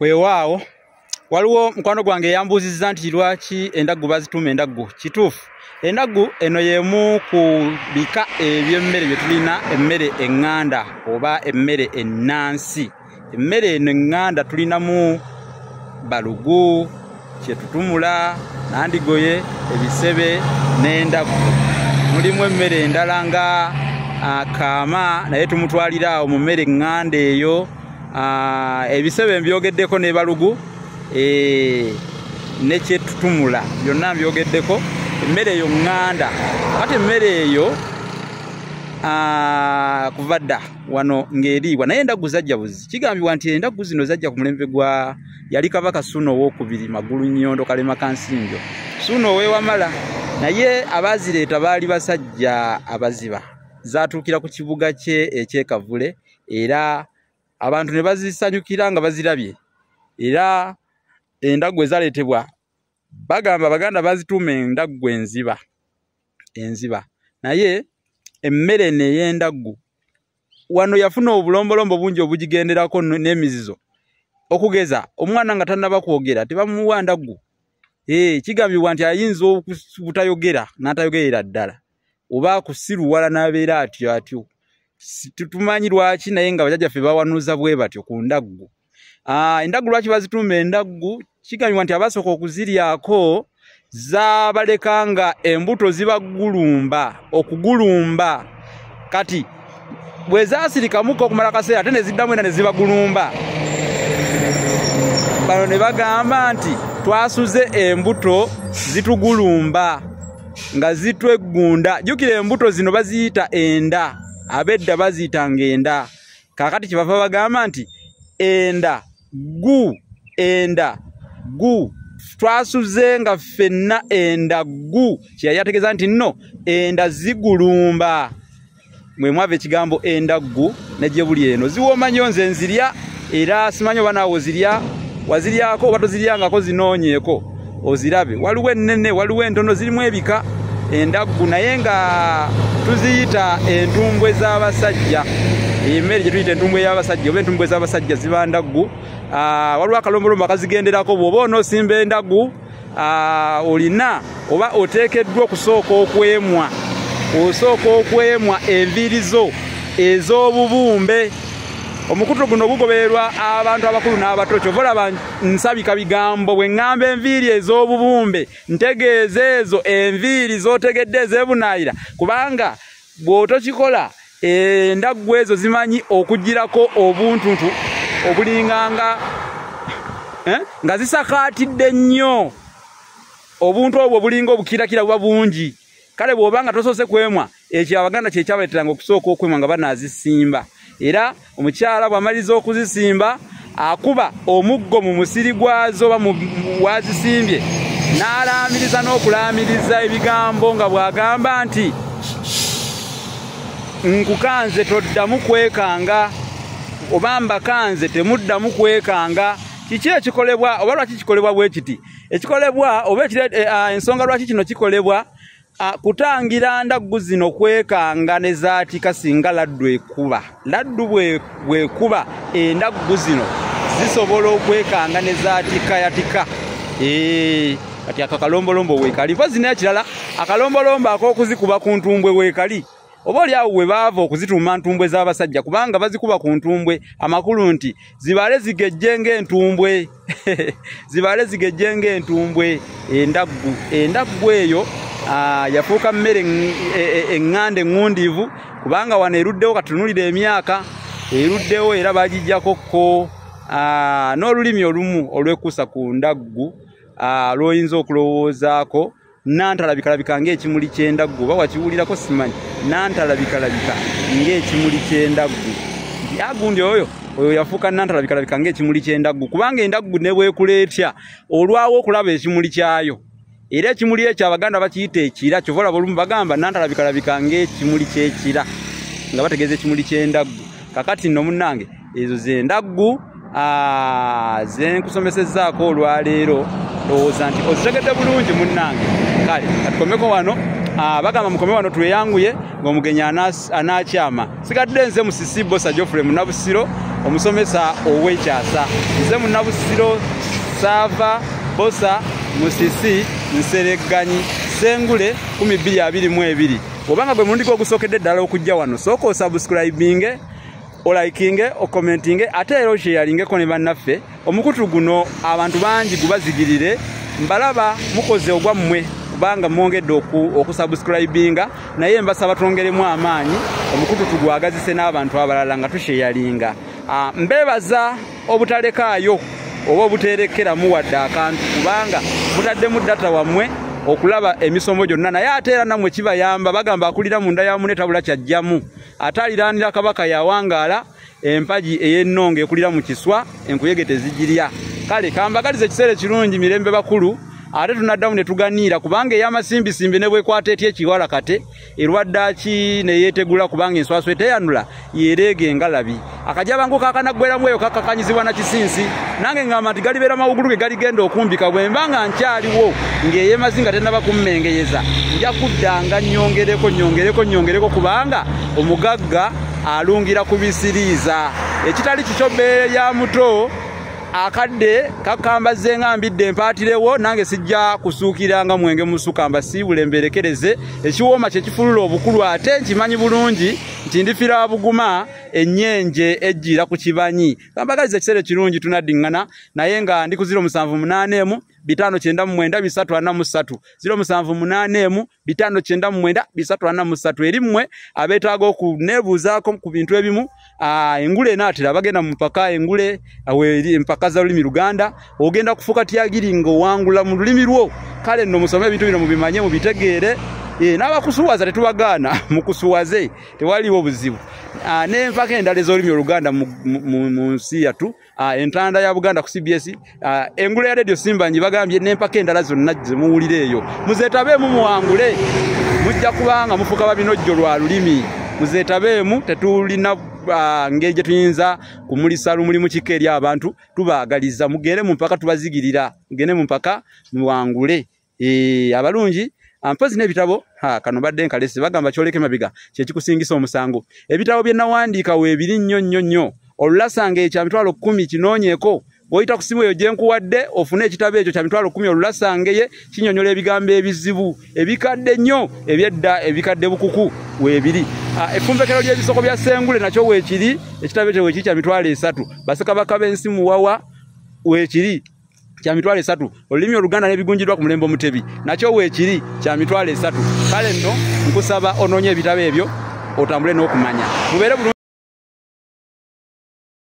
Weewaawo waliwo mukwano gwange yambuzizza nti lwaki endaggu bazituma endaggu. Kituufu endaggu eno yemu ku bika eby'emmere bye tulina, emmere eŋŋanda oba emmere ennansi. Emmere eno eŋŋanda tulinamu balugu, kyetutumula, nandigoye, ebisebe n'endaggu. Mulimu emmere endala nga kaama naye tumutwalira awo mu mmere eŋŋanda eyo. Ebisebe mbyogeddeko ne balugu ne kyetutumula byonna mbyogeddeko. Emmere eyo ŋŋanda. Kati emmere eyo kuva dda wano ng'eriibwa naye endaggu zajja buzi. Kigambibwa nti endaggu zino zajja ku mulembe gwa yali Kabaka Ssuuna II Magulu Nnyondo Kalema Kansinjo. Ssuuna ow'Ewamala naye abaazireeta baali basajja abaziba. Zaatuukira ku kibuga kye eky'Ekavule era abantu ne bazisanyukira nga bazirabye. Era endaggu ezaleetebwa bagamba Abaganda bazituuma endaggu enziba. Naye emmere n'ey'endaggu wano yafuna obulombolombo bungi obugigenderako n'emizizo. Okugeza omwana nga tannaba kwogera tebamuwa ndaggu. Kigambibwa nti ayinza obutayogera n'atayogerera ddala oba kusiruwala n'abeera atyo. Tumanyi lwaki naye nga bajjajjaffe bawanuuza bwe batyo ku ndaggu. Endaggu lwaki bazituuma endaggu? Kigambibwa nti abasooka okuziryako zaabaleka nga embuto zibagulumba okugulumba. Kati bwe zaasirikamuko okumala akaseera ate ne ziddamu era ne zibagulumba. Bano ne bagamba nti twasuze embuto zitugulumba nga zitweggunda. Jjukira embuto zino baziyita enda. Abedda baziyitanga enda. Kaakati kyebava bagamba nti enda gu twasuze nga ffenna endaggu. Kyeyali ategeeza nti nno enda zigulumba. Mwe mwava ekigambo endaggu ne gye buli eno. Ziwooma nnyo nze nzirya era simanyi oba naawe ozirya. Waziryako oba toziryangako zinoonyeeko ozirabe. Waliwo ennene waliwo entono zirimu ebika. Endaggu naye nga tuziyita entumbwe z'abasajja. Emmere gye tuyita entumbwe y'abasajja oba entumbwe z'abasajja ziba ndaggu. Waliwo akalombolombo akazigenderako bw'oba onoosimba endaggu olina oba oteekeddwa okusooka okwemwa. Osooka okwemwa enviiri zo ez'obubumbe. Omukutu guno gugobererwa abantu abakulu n'abato. Kyova olaba nsabika bigambo bwe ŋŋamba enviiri ez'obubumbe ntegeeza ezo enviiri z'otegedde ez'ebunaayira kubanga bw'otokikola endaggu ezo zimanyi okugirako obuntuntu obulinganga nga zisakaatidde nnyo. Obuntu obwo bulinga obukirakira buba bungi. Kale bw'oba nga tosoose kwemwa ekyo Abaganda kye kyabaleeteranga okusooka okwemwa nga banaazisimba. Era omukyala bw'amaliza okuzisimba akuba omuggo mu musiri gwazo oba wazisimbye n'alaamiriza n'okulaamiriza ebigambo nga bw'agamba nti nkukanze toddamu kwekanga oba mbakanze temuddamu kwekanga. Kiki ekikolebwa oba lwaki kikolebwa bwe kiti? Ekikolebwa oba ensonga lwaki kino kikolebwa kutangira ndaggu zino kwekanga ne zaatika singa laddu ekuba. Laddu bwekuba endaggu zino zisobola okwekanga ne zaatikayatika. Kati akakalombolombo weekali. Mpozi n'ekirala akalombolombo ak'okuzikuba ku ntumbwe weekali. Oba oli awo we baava okuzituuma ntumbwe z'abasajja kubanga bazikuba ku ntumbwe amakulu nti zibale zigejje ng'entumbwe. Zibale zigejje ng'entumbwe endaggu. Endaggu eyo yafuuka mmere eŋŋanda eŋŋundiivu kubanga wano eruddewo katunulira emyaka eruddewo era bagijjakokko n'olulimi olumu olwekuusa ku ndaggu lw'oyinza okulowoozaako. Nantalabika ng'ekimuli ky'endaggu oba wakiwulirako simanyi. Nantalabika ng'ekimuli ky'endaggu. Agundi oyo yafuuka nantalabika ng'ekimuli ky'endaggu kubanga endaggu ne bwekuleetya olwawo okulaba ekimuli kyayo. Era ekimuli ekyo Abaganda bakiyita ekira. Kyova olaba olumu bagamba nantalabika ng'ekimuli ky'ekira nga bategeeza ekimuli ky'endaggu. Kakati nno munnange ezo z'endaggu ze nkusomesezzaako olwaleero. Ndowooza nti ozitegedde bulungi munnange. Kale katukomeko wano bagamba mukome wano tweyanguye ng'omugenyi anaakyama. Sigadde nze Musisi Bosa Geoffrey Munabusiro omusomesa ow'ekyasa. Nze Munnabusiro Sava Bosa Musisi Nseregganyi Sengule 1222. Obanga gwe mulundi ogusookedde ddala okujja wano sooka osubscribinge, olaikinge, okommentinge ate era osharingeko ne bannaffe. Omukutu guno abantu bangi gubazigirire, mbalaba mukoze ogwammwe kubanga mwongedde okusubscribinga, naye mbasaba twongeremu amaanyi omukutu tugwagazise n'abantu abalala nga tusharinga. Mbebaza obutalekaayo oba obuterekeramu wadde akantu kubanga mutaddemu data wammwe okulaba emisomo gyonna, naye ate era nammwe kibayamba. Bagamba akulira munda ya mune tabula kyajjamu. Ate aliranira kabaka yawangaala empaji ey'ennonga ekulira mu kiswa enkuyege tezigirya. Kale kambagalize ekiseera kirungi mirembe bakulu, ate tunaddamu ne tuganiira kubanga ey'amasimbisimbi ne bwekwata etya ekiwala kate erwaddaki ne yeetegula kubanga enswaswa eteyanula yeereega engalabi. Akajabangu kakanaggweramu eyo kakakanyizibwa na kisinsi, nange ngamba nti galibeera mawugulu ge galigenda okumbika bwe mba nga nkyaliwo ng'eyemazi nga tennaba kummengeyeza, nja kuddanga nyongereko kubanga omugagga alungira ku bisiriiza. Ekitali kikyo bbeere ya muto akadde kakambaze ngambidde empaatirewo, nange sijja kusuukiranga mwenge musukamba siibule mberekereze. Ekiwooma kye kifulula obukulu, ate nkimanyi bulungi nti ndifira buguma ennyenje ejjira ku kibanyi. Kambagaliza ekiseera kirungi tunaddiŋŋana, naye nga ndi ku 078 599 343 078 599 343. Eri mmwe abeetaaga okuneebuuzaako ku bintu ebimu, engule enaatera bagenda mu mpaka engule aweri empaka za lulimi Luganda, ogenda kufuuka tyagiri ng'owangula mu lulimi lwo. Kale nno musome ebintu bino mubimanye mubitegeere. N'abakusuwaza tetubagaana mukusuwaze, tewaliwo buzibu. N'empaka endala ez'olulimi Oluganda mu nsi yattu, entanda ya Buganda ku CBS, engule ya Radio Simba bagambye n'empaka endala zonna ze muwulira eyo muzeetabeemu muwangule, mujja kubanga mufuuka babinojjo lwa lulimi. Muzeetabeemu, tetulina ngeri gye tuyinza kumulisa lumuli mu kika eri abantu. Tubaagaliza mugende mu mpaka, tubazigirira mugende mu mpaka muwangule. Abalungi mpozi n'ebitabo kano badde nkalesi bagamba kyoleke mabiga kye kikusingisa omusango. Ebitabo bye nawandiika weebiri nnyo. Olulasanga ekya mitwalo 10 kinoonyeeko. Bw'oyita ku simu eyo gye nkuwadde ofune ekitabo ekyo kya mitwalo 10 olulasangeye, kinyonyola ebigambo ebizibu ebikadde nnyo ebyedda ebikadde bukuku weebiri. Effumbekero ly'ebisoko bya Sengule nakyo weekiri, ekitabo ekyo weekiri kya mitwalo 3. Bassekabaka b'ensi Muwawa weekiri kya mitwalo 3. Olulimi Oluganda n'ebigunjirwa ku mulembe Omutebi nakyo weekiri kya mitwalo 3. Kale nno nkusaba onoonye ebitabo ebyo otambule n'okumanya. Mubeere bulungi.